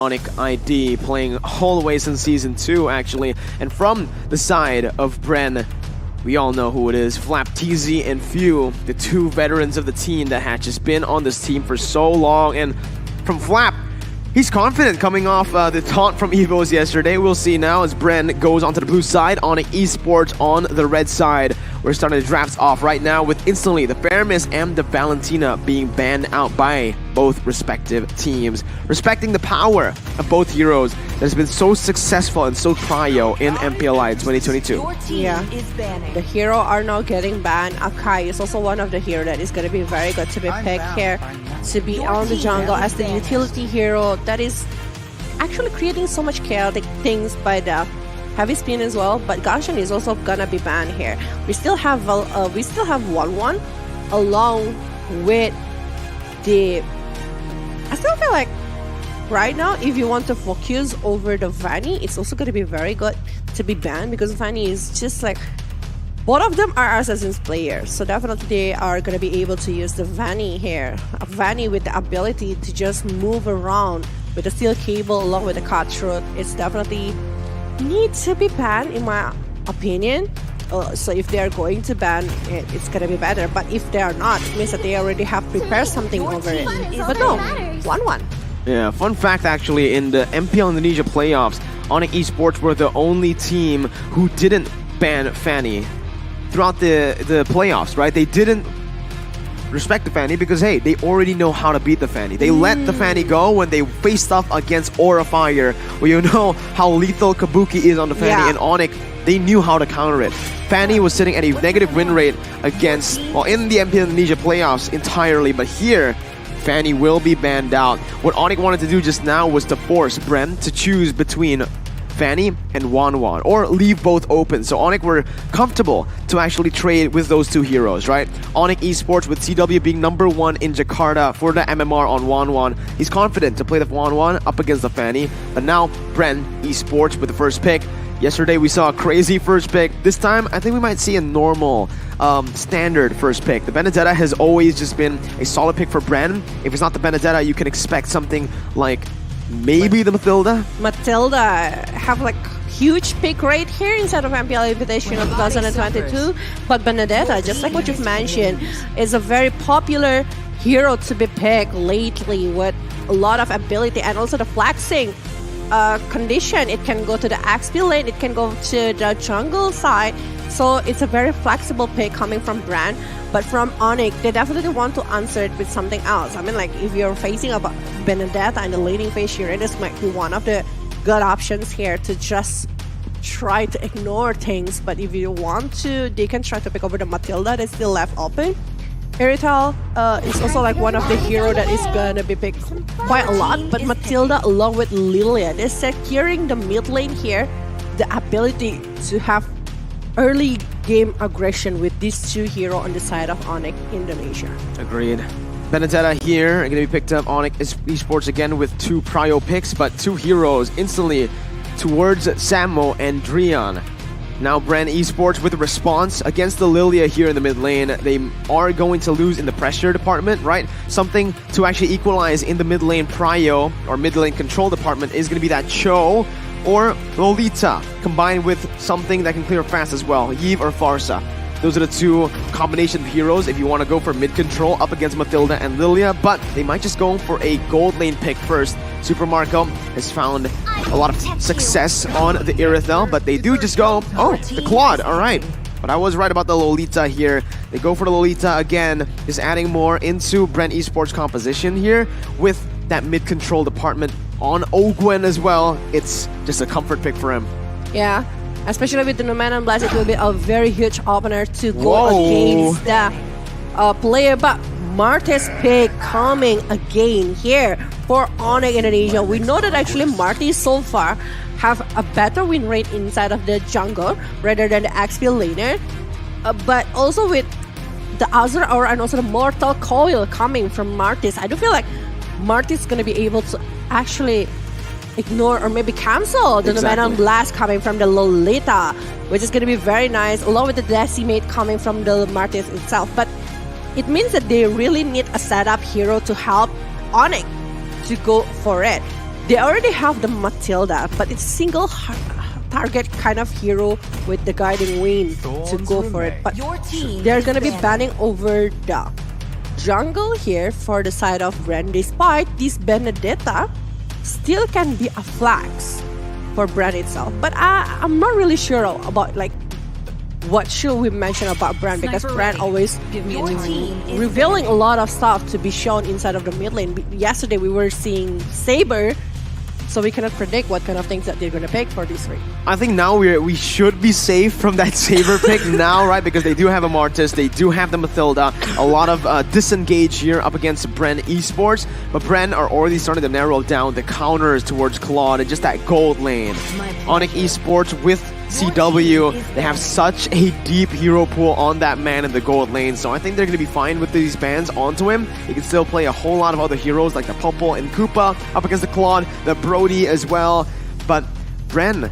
ONIC ID playing all the way since Season 2 actually. And from the side of BREN, we all know who it is. Flap, TZ, and Few, the two veterans of the team that had just been on this team for so long. And from Flap, he's confident coming off the taunt from Evos yesterday. We'll see now as BREN goes onto the blue side, ONIC ESPORTS on the red side. We're starting the drafts off right now with instantly the Fairness and the Valentina being banned out by both respective teams. Respecting the power of both heroes that has been so successful and so cryo in MPLI 2022. Yeah, the hero are now getting banned. Akai is also one of the hero that is going to be very good to be picked here, to be on the jungle as the utility hero that is actually creating so much chaotic things by the heavy spin as well. But Ganshan is also gonna be banned here. We still have 1-1 along with the. I still feel like right now, if you want to focus over the Vanny, it's also gonna be very good to be banned because Vanny is just like. Both of them are Assassin's players, so definitely they are going to be able to use the Vanny here. A Vanny with the ability to just move around with the steel cable along with the cutthroat. It's definitely needs to be banned in my opinion. So if they are going to ban it, it's going to be better. But if they are not, it means that they already have prepared something over it. But no, 1-1. Yeah, fun fact actually, in the MPL Indonesia playoffs, ONIC ESPORTS were the only team who didn't ban Fanny throughout the playoffs, right? They didn't respect the Fanny because, hey, they already know how to beat the Fanny. They let the Fanny go when they faced off against Aura Fire, where you know how lethal Kabuki is on the Fanny, and ONIC, they knew how to counter it. Fanny was sitting at a negative win rate against, well, in the MPL Indonesia playoffs entirely, but here, Fanny will be banned out. What ONIC wanted to do just now was to force BREN to choose between Fanny and Wanwan, or leave both open. So ONIC were comfortable to actually trade with those two heroes, right? ONIC ESPORTS with CW being #1 in Jakarta for the MMR on Wanwan. He's confident to play the Wanwan up against the Fanny. But now BREN ESPORTS with the first pick. Yesterday we saw a crazy first pick. This time I think we might see a normal standard first pick. The Benedetta has always just been a solid pick for BREN. If it's not the Benedetta, you can expect something like maybe the Matilda? Matilda have like huge pick rate here inside of MPL Invitational 2022. But Benedetta, just like what you've mentioned, is a very popular hero to be picked lately with a lot of ability and also the flexing condition. It can go to the XP lane, it can go to the jungle side. So it's a very flexible pick coming from BREN. But from ONIC, they definitely want to answer it with something else. I mean, like, if you're facing a Benedetta in the laning phase here, this might be one of the good options here to just try to ignore things. But if you want to, they can try to pick over the Matilda that's still left open. Irital is also like one of the hero that is gonna be picked quite a lot. But Matilda along with Lilia, they're securing the mid lane here. The ability to have early game aggression with these two heroes on the side of ONIC Indonesia. Agreed. Benedetta here are going to be picked up. ONIC ESPORTS again with two prio picks, but two heroes instantly towards Samo and Drian. Now BREN ESPORTS with a response against the Lilia here in the mid lane. They are going to lose in the pressure department, right? Something to actually equalize in the mid lane prio or mid lane control department is going to be that Cho or Lolita, combined with something that can clear fast as well, Yves or Farsa. Those are the two combination of heroes if you want to go for mid control up against Matilda and Lilia, but they might just go for a gold lane pick first. Super Marco has found a lot of success on the Irithel, but they do just go, oh, the Claude, alright. But I was right about the Lolita here. They go for the Lolita again, just adding more into BREN ESPORTS composition here with that mid control department on Ogwen as well. It's just a comfort pick for him. Yeah, especially with the Numenon Blast, it will be a very huge opener to go against the player. But Marty's pick coming again here for ONIC Indonesia. We know that actually Marty so far have a better win rate inside of the jungle rather than the XP laner. But also with the Azure Aura and also the Mortal Coil coming from Marty's, I do feel like Marty's going to be able to actually ignore or maybe cancel the Numenon Blast coming from the Lolita, which is going to be very nice, along with the Decimate coming from the Marty's itself. But it means that they really need a setup hero to help ONIC to go for it. They already have the Matilda, but it's single target kind of hero with the guiding wind to go for it. But they're gonna be banning over the jungle here for the side of BREN, despite this Benedetta still can be a flax for BREN itself. But I'm not really sure about like what should we mention about BREN, because BREN always revealing a lot of stuff to be shown inside of the mid lane. Yesterday we were seeing Saber, so we cannot predict what kind of things that they're going to pick for this week. I think now we should be safe from that Saber pick now, right? Because they do have a Martis, they do have the Mathilda, a lot of disengage here up against BREN Esports, but BREN are already starting to narrow down the counters towards Claude and just that gold lane. ONIC Esports with CW, they have such a deep hero pool on that man in the gold lane, so I think they're going to be fine with these bans onto him. He can still play a whole lot of other heroes like the Popple and Koopa up against the Claude, the Brody as well. But BREN,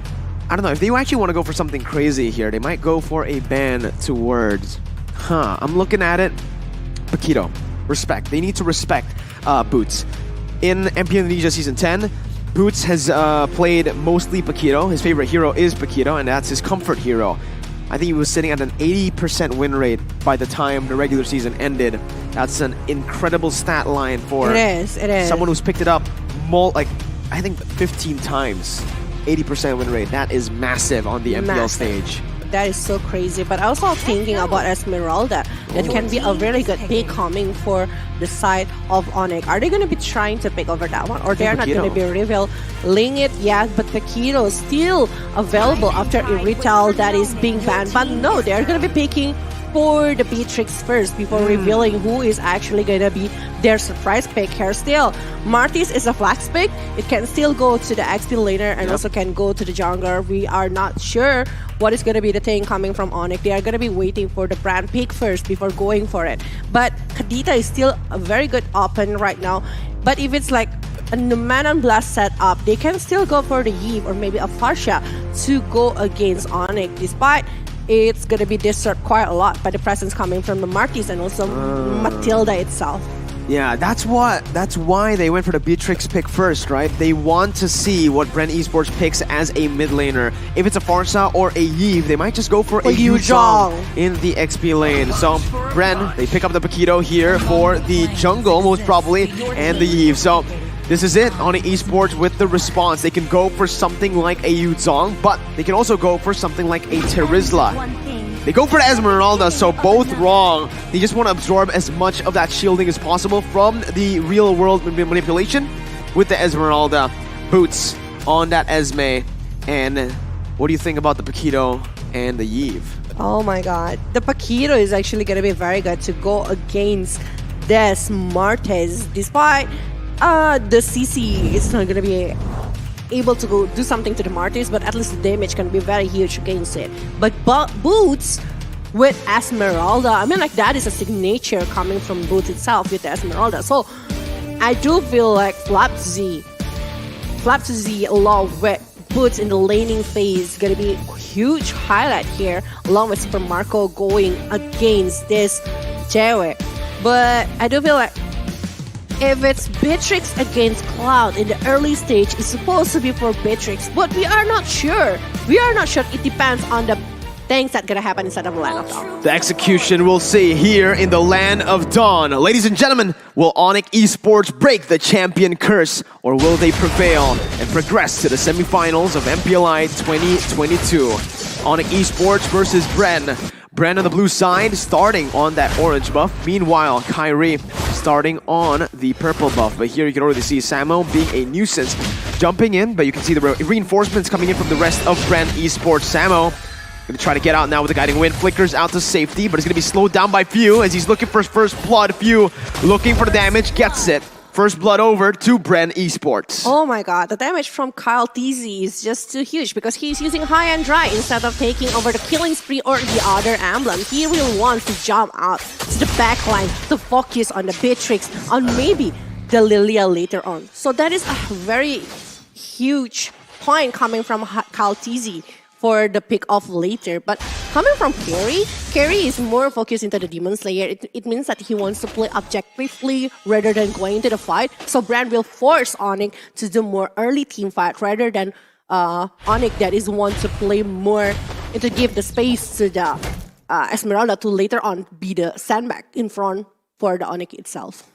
I don't know, if they actually want to go for something crazy here, they might go for a ban towards, I'm looking at it, Paquito. Respect. They need to respect Boots. In MPL Indonesia Season 10, Boots has played mostly Paquito. His favorite hero is Paquito, and that's his comfort hero. I think he was sitting at an 80% win rate by the time the regular season ended. That's an incredible stat line for someone who's picked it up I think 15 times. 80% win rate. That is massive on the MPL stage. That is so crazy. But also thinking about Esmeralda, that can be a really good pick coming for the side of ONIC. Are they going to be trying to pick over that one, or they're not going to be revealing it yet? But Paquito is still available after Irrital that is being banned. But no, they're going to be picking for the Beatrix first before revealing who is actually going to be their surprise pick here. Still, Martis is a flax pick. It can still go to the XP laner and also can go to the jungler. We are not sure what is going to be the thing coming from ONIC. They are going to be waiting for the brand pick first before going for it. But Kadita is still a very good option right now. But if it's like a Numanon Blast setup, they can still go for the Eve or maybe a Farsha to go against ONIC, despite it's going to be disturbed quite a lot by the presence coming from the Martis and also Matilda itself. Yeah, that's why they went for the Beatrix pick first, right? They want to see what BREN Esports picks as a mid laner. If it's a Farsa or a Yve, they might just go for a Yuzhong in the XP lane. So BREN, they pick up the Paquito here for the jungle, most probably, and the Yve. So this is it. ONIC Esports with the response. They can go for something like a Yuzhong, but they can also go for something like a Terizla. They go for the Esmeralda, so both wrong. They just want to absorb as much of that shielding as possible from the real-world manipulation with the Esmeralda. Boots on that Esme. And what do you think about the Paquito and the Yve? Oh my god. The Paquito is actually going to be very good to go against this Martes, despite the CC is not going to be able to go do something to the Martyrs, but at least the damage can be very huge against it. But Boots with Esmeralda, I mean, like, that is a signature coming from Boots itself with the Esmeralda. So I do feel like Flapsy along with Boots in the laning phase is gonna be a huge highlight here, along with Super Marco going against this Jewe. But I do feel like if it's Beatrix against Cloud in the early stage, it's supposed to be for Beatrix, but we are not sure. It depends on the things that gonna happen inside of the Land of Dawn. The execution we'll see here in the Land of Dawn. Ladies and gentlemen, will ONIC Esports break the champion curse, or will they prevail and progress to the semifinals of MPLI 2022? ONIC Esports versus BREN. BREN on the blue side, starting on that orange buff. Meanwhile, Kyrie starting on the purple buff. But here you can already see Samo being a nuisance, jumping in, but you can see the reinforcements coming in from the rest of BREN Esports. Samo gonna try to get out now with the guiding wind, flickers out to safety, but he's gonna be slowed down by Few as he's looking for his first blood. Few looking for the damage, gets it. First blood over to BREN Esports. Oh my god, the damage from Kyle TZ is just too huge because he's using high and dry instead of taking over the killing spree or the other emblem. He really wants to jump out to the backline to focus on the Beatrix, on maybe the Lilia later on. So that is a very huge point coming from Kyle TZ for the pick off later. But coming from Carry is more focused into the Demon Slayer. It means that he wants to play objectively rather than going into the fight. So BREN will force ONIC to do more early team fight rather than ONIC that is want to play more and to give the space to the Esmeralda to later on be the sandbag in front for the ONIC itself.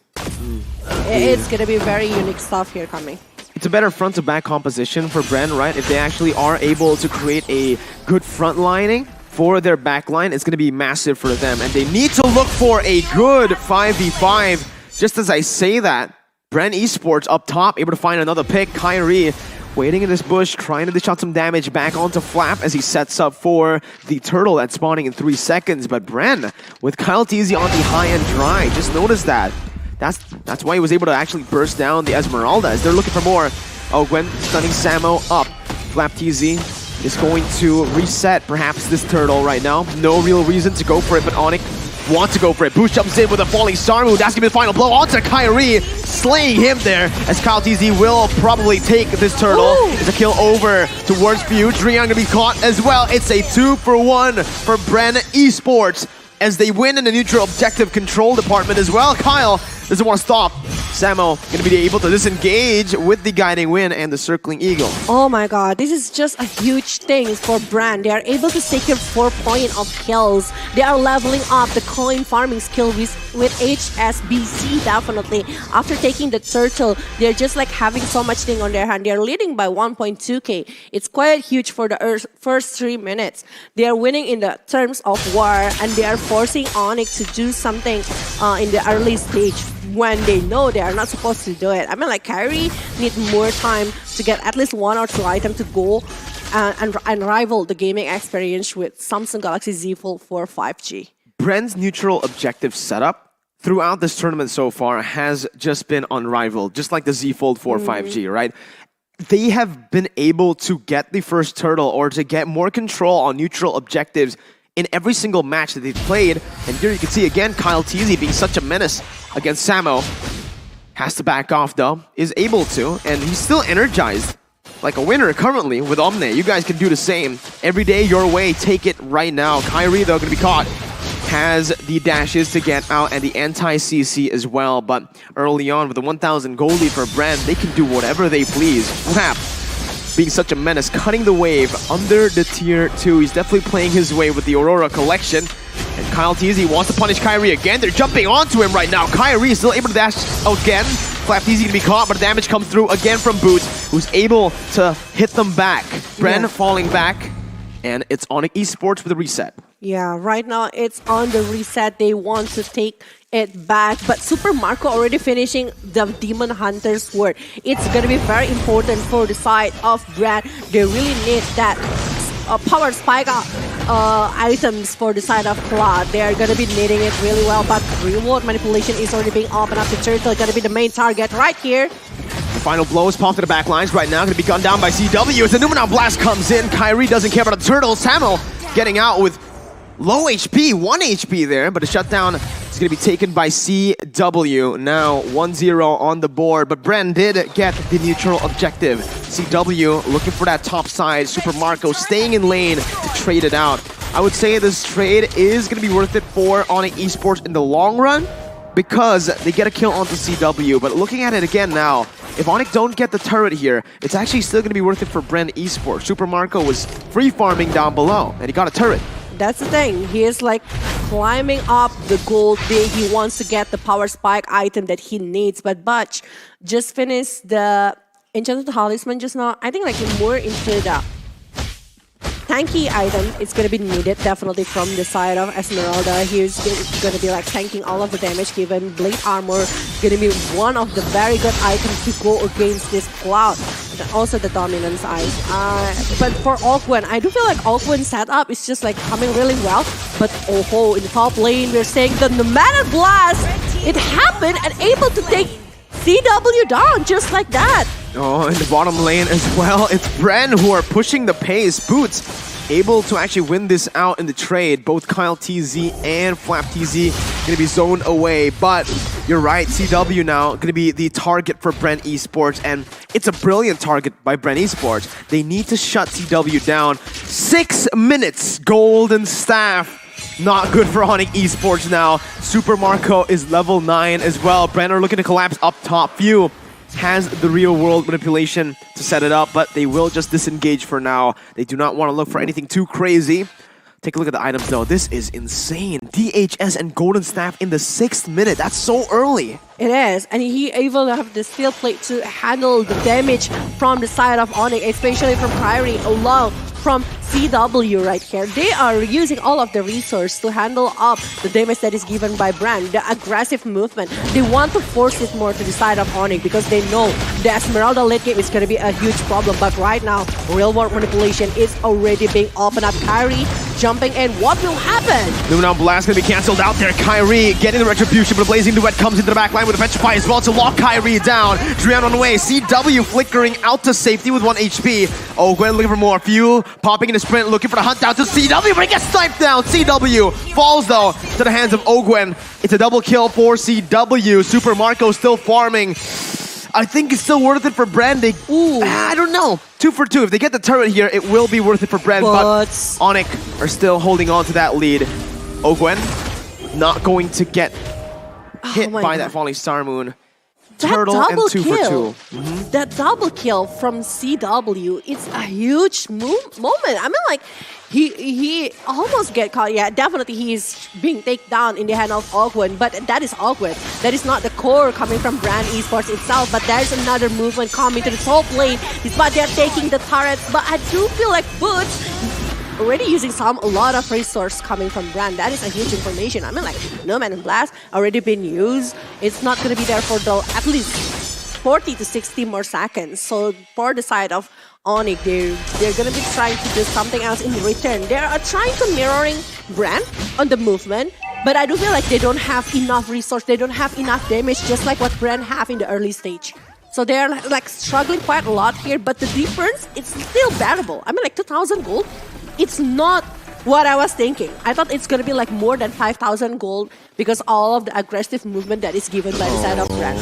It's gonna be very unique stuff here coming. It's a better front-to-back composition for BREN, right? If they actually are able to create a good front lining for their back line, it's going to be massive for them. And they need to look for a good 5v5. Just as I say that, BREN Esports up top, able to find another pick. Kyrie waiting in this bush, trying to dish out some damage back onto Flap as he sets up for the turtle that's spawning in 3 seconds. But BREN, with Kyle TZ on the high-end dry, just notice that. That's why he was able to actually burst down the Esmeralda as they're looking for more. Oh, Gwen stunning Samo up. Flap TZ is going to reset perhaps this turtle right now. No real reason to go for it, but ONIC wants to go for it. Boost jumps in with a falling star move. That's going to be the final blow onto Kyrie, slaying him there as Kyle TZ will probably take this turtle. Ooh. It's a kill over towards Fuge. Rian going to be caught as well. It's a 2-for-1 for BREN Esports as they win in the neutral objective control department as well. Kyle doesn't want to stop. Samo going to be able to disengage with the guiding win and the circling eagle. Oh my god, this is just a huge thing for BREN. They are able to secure 4 points of kills. They are leveling up the coin farming skill with HSBC definitely. After taking the turtle, they're just like having so much thing on their hand. They're leading by 1.2k. It's quite huge for the first 3 minutes. They are winning in the terms of war and they are forcing ONIC to do something in the early stage when they know they are not supposed to do it. I mean, like, Kyrie need more time to get at least 1 or 2 items to go and rival the gaming experience with Samsung Galaxy Z Fold 4 5G. BREN's neutral objective setup throughout this tournament so far has just been unrivaled, just like the Z Fold 4 5G, right? They have been able to get the first turtle or to get more control on neutral objectives in every single match that they've played. And here you can see again Kyle TZ being such a menace against Samo. Has to back off though, is able to, and he's still energized like a winner currently with Omne. You guys can do the same. Every day your way, take it right now. Kyrie though gonna be caught. Has the dashes to get out and the anti-CC as well, but early on with the 1,000 gold lead for BREN, they can do whatever they please. Flap being such a menace, cutting the wave under the tier 2. He's definitely playing his way with the Aurora collection. And Kyle TZ wants to punish Kyrie again. They're jumping onto him right now. Kyrie is still able to dash again. Flap TZ gonna be caught, but the damage comes through again from Boots, who's able to hit them back. BREN falling back, and it's ONIC Esports with a reset. Yeah, right now it's on the reset. They want to take it back, but Super Marco already finishing the Demon Hunter's Sword. It's gonna be very important for the side of BREN. They really need that power spike items for the side of Claude. They are gonna be needing it really well, but reward manipulation is already being opened up. The turtle gonna be the main target right here. The final blows pop to the back lines right now, gonna be gunned down by CW as the Numenor Blast comes in. Kyrie doesn't care about the turtle. Samo getting out with low HP, 1 HP there, but a shutdown is going to be taken by CW. Now 1-0 on the board, but BREN did get the neutral objective. CW looking for that top side. Super Marco staying in lane to trade it out. I would say this trade is going to be worth it for ONIC Esports in the long run because they get a kill onto CW, but looking at it again now, if ONIC don't get the turret here, it's actually still going to be worth it for BREN Esports. Super Marco was free farming down below, and he got a turret. That's the thing. He is like climbing up the gold big. He wants to get the power spike item that he needs. But Butch just finished the Enchanted Talisman just now. I think like more into the tanky item. It's going to be needed definitely from the side of Esmeralda. He's going to be like tanking all of the damage given. Blade Armor going to be one of the very good items to go against this Cloud. And also the Dominance Eyes. But for Alquin, I do feel like Alquin's setup is just like coming really well. But oh, in the top lane, we're saying the Nomadic Blast, it happened and able to take CW down just like that. Oh, in the bottom lane as well, it's BREN who are pushing the pace. Boots able to actually win this out in the trade. Both Kyle TZ and Flap TZ going to be zoned away. But you're right, CW now going to be the target for BREN Esports. And it's a brilliant target by BREN Esports. They need to shut CW down. 6 minutes, Golden Staff. Not good for ONIC Esports now. Super Marco is level 9 as well. BREN are looking to collapse up top. Few has the real world manipulation to set it up, but they will just disengage for now. They do not want to look for anything too crazy. Take a look at the items though. This is insane. DHS and Golden Staff in the 6th minute. That's so early. It is, and he able to have the steel plate to handle the damage from the side of ONIC, especially from Kyrie along from CW right here. They are using all of the resource to handle up the damage that is given by BREN, the aggressive movement. They want to force it more to the side of ONIC because they know the Esmeralda late game is going to be a huge problem. But right now, real world manipulation is already being opened up. Kyrie jumping in. What will happen? Luminal Blast going to be cancelled out there. Kyrie getting the retribution, but Blazing Duet comes into the back line with a Petrify as well to lock Kyrie down. Drian on the way. CW flickering out to safety with 1 HP. Oh, Gwen looking for more fuel. Popping in a sprint, looking for the hunt down to CW, but he gets sniped down. CW falls though to the hands of Ogwen. It's a double kill for CW. Super Marco still farming. I think it's still worth it for BREN. I don't know. 2 for 2. If they get the turret here, it will be worth it for BREN. But ONIC are still holding on to that lead. Ogwen not going to get hit by that falling Star Moon. Turtle and 2 for 2. That double kill from CW, it's a huge moment. I mean, like, he almost get caught. Yeah, definitely he is being taken down in the hand of Ogwen, but that is Ogwen. That is not the core coming from BREN Esports itself, but there's another movement coming to the top lane, despite they're taking the turrets. But I do feel like Boots already using a lot of resource coming from BREN. That is a huge information. I mean, like, Nomad and Blast already been used. It's not going to be there for the at least 40 to 60 more seconds. So for the side of ONIC, they're going to be trying to do something else in return. They are trying to mirroring BREN on the movement, but I do feel like they don't have enough resource. They don't have enough damage, just like what BREN have in the early stage. So they're like struggling quite a lot here, but the difference, it's still bearable. I mean, like 2,000 gold. It's not what I was thinking. I thought it's going to be like more than 5,000 gold because all of the aggressive movement that is given by the side of BREN.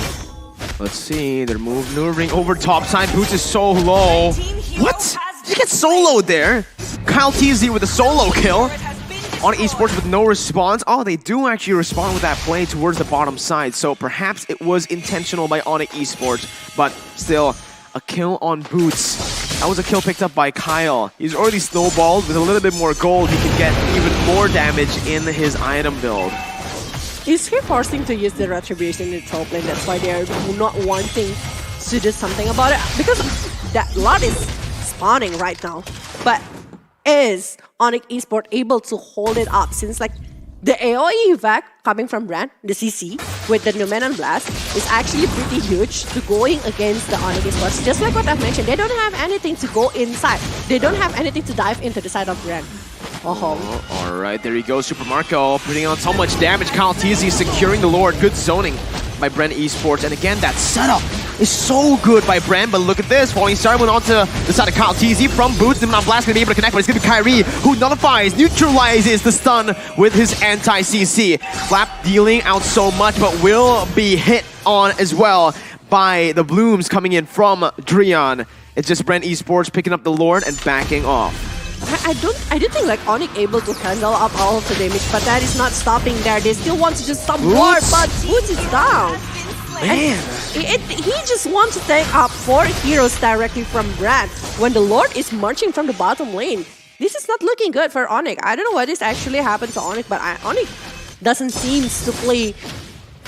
Let's see, they're maneuvering over top side. Boots is so low. What? Did you get soloed there? Kyle TZ with a solo kill. ONIC Esports with no response. Oh, they do actually respond with that play towards the bottom side. So perhaps it was intentional by ONIC Esports, but still a kill on Boots. That was a kill picked up by Kyle. He's already snowballed. With a little bit more gold, he can get even more damage in his item build. Is he forcing to use the retribution in the top lane? That's why they're not wanting to do something about it. Because that lot is spawning right now. But is ONIC Esports able to hold it up since like the AoE effect coming from BREN, the CC, with the Numen and Blast, is actually pretty huge to going against the ONIC Esports. Just like what I've mentioned, they don't have anything to go inside. They don't have anything to dive into the side of BREN. All right, there he goes. Super Marco putting on so much damage. Kyle TZ securing the Lord. Good zoning by BREN Esports. And again, that setup is so good by BREN, but look at this. Falling Star went onto the side of Kyle TZ from Boots. The Blast going to be able to connect, but it's going to be Kyrie who nullifies, neutralizes the stun with his anti-CC. Flap dealing out so much, but will be hit on as well by the blooms coming in from Drian. It's just BREN Esports picking up the Lord and backing off. I do think like ONIC able to handle up all of the damage, but that is not stopping there. They still want to do some more, but Boots is down. Man. He just wants to take up 4 heroes directly from BREN when the Lord is marching from the bottom lane. This is not looking good for ONIC. I don't know what is actually happened to ONIC, but ONIC doesn't seem to play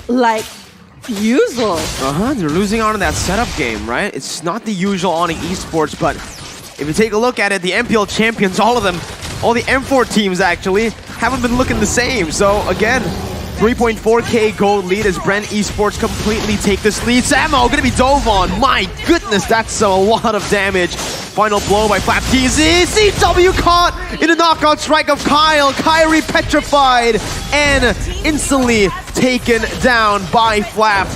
like usual. They're losing out on that setup game, right? It's not the usual ONIC Esports, but if you take a look at it, the MPL champions, all of them, all the M4 teams actually, haven't been looking the same. So again, 3.4k gold lead as BREN Esports completely take this lead. Samo gonna be dove on. My goodness, that's a lot of damage. Final blow by Flap TZ. CW caught in a knockout strike of Kyle. Kyrie petrified and instantly taken down by Flap.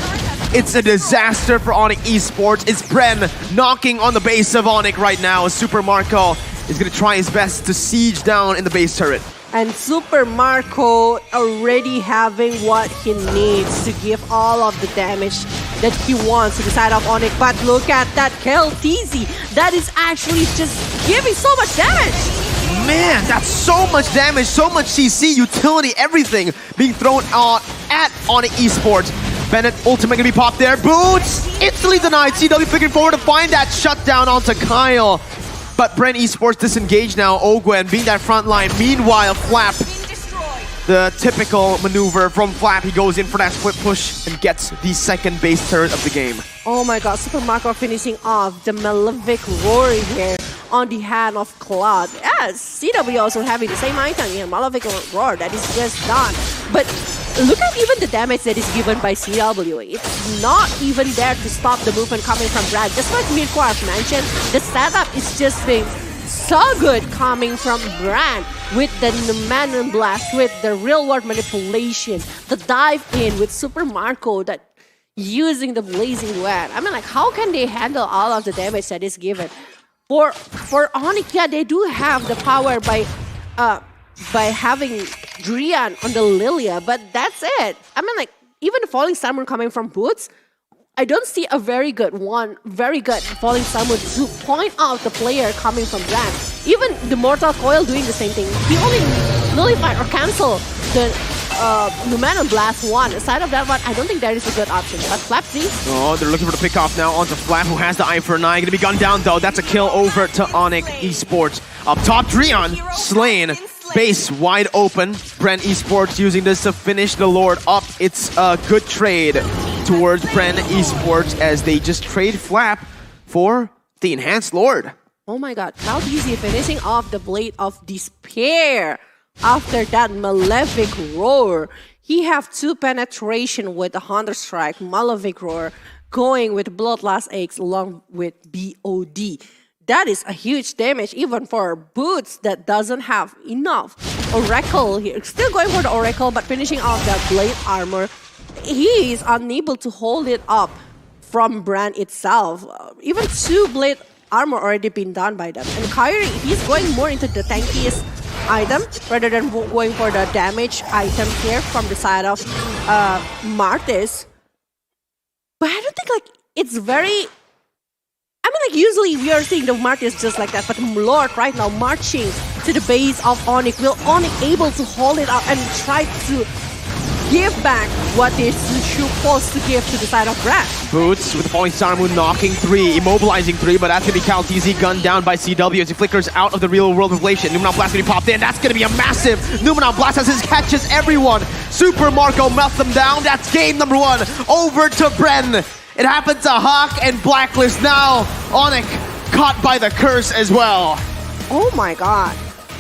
It's a disaster for ONIC Esports. It's BREN knocking on the base of ONIC right now. Super Marco is going to try his best to siege down in the base turret. And Super Marco already having what he needs to give all of the damage that he wants to the side of ONIC. But look at that kill, TZ. That is actually just giving so much damage. Man, that's so much damage, so much CC, utility, everything being thrown out at ONIC Esports. Bennett ultimate gonna be popped there. Boots instantly denied. CW figuring forward to find that shutdown onto Kyle. But BREN Esports disengaged now. Ogwen being that front line. Meanwhile, Flap, the typical maneuver from Flap. He goes in for that split push and gets the second base turret of the game. Oh my god, Super Marco finishing off the Malefic Roar here on the hand of Cloud. Yes, CW also having the same item here, Malefic Roar, that is just done. But look at even the damage that is given by CW. It's not even there to stop the movement coming from BREN. Just like Mirko has mentioned, the setup is just being so good coming from BREN with the Numenon Blast, with the real-world manipulation, the dive in with Super Marco, that using the Blazing Wet. I mean, like, how can they handle all of the damage that is given? For ONIC, yeah, they do have the power by having Drian on the Lilia, but that's it. I mean, like, even the Falling Summon coming from Boots, I don't see a very good Falling Summon to point out the player coming from BREN. Even the Mortal Coil doing the same thing. He only nullified or cancel the Numenon Blast 1. Aside of that one, I don't think there is a good option. But Flap Z. Oh, they're looking for the pick off now onto Flap, who has the eye for an eye. Gonna be gunned down though. That's a kill over to ONIC Esports. Up top, Drian slain. Base wide open. BREN Esports using this to finish the Lord up. It's a good trade towards BREN Esports as they just trade Flap for the enhanced Lord. Oh my god, Cloud Easy finishing off the Blade of Despair. After that Malefic Roar, he have 2 penetration with the Hunter Strike, Malefic Roar, going with Bloodlust Eggs along with BOD. That is a huge damage even for Boots that doesn't have enough. Oracle here, still going for the Oracle, but finishing off that Blade Armor. He is unable to hold it up from BREN itself. Even 2 Blade Armor already been done by them. And Kyrie, he's going more into the tankiest item rather than going for the damage item here from the side of Martis. But I don't think like it's very... I mean, like, usually we are seeing the Martis just like that, but Lord right now marching to the base of ONIC. Will ONIC able to hold it up and try to give back what they're supposed to give to the side of BREN? Boots with the Falling Star Moon knocking 3, immobilizing 3, but that's going to be Cal TZ gunned down by CW as he flickers out of the real world revelation. Numenon Blast going to be popped in. That's going to be a massive Numenon Blast as it catches everyone. Super Marco melts them down. That's game number 1 over to BREN. It happened to Hawk and Blacklist. Now ONIC caught by the curse as well. Oh my god.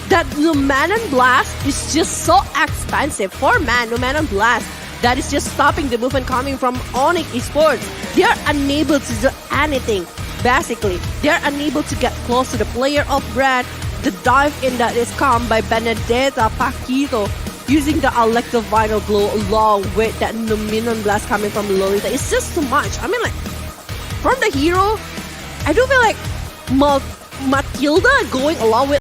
That Numenon Blast is just so expensive. 4-man Numenon Blast that is just stopping the movement coming from ONIC Esports. They are unable to do anything, basically. They are unable to get close to the player of BREN. The dive in that is come by Benedetta Paquito using the Electivinal Blow along with that Numenon Blast coming from Lolita. It's just too much. I mean, like, from the hero, I do feel like Matilda going along with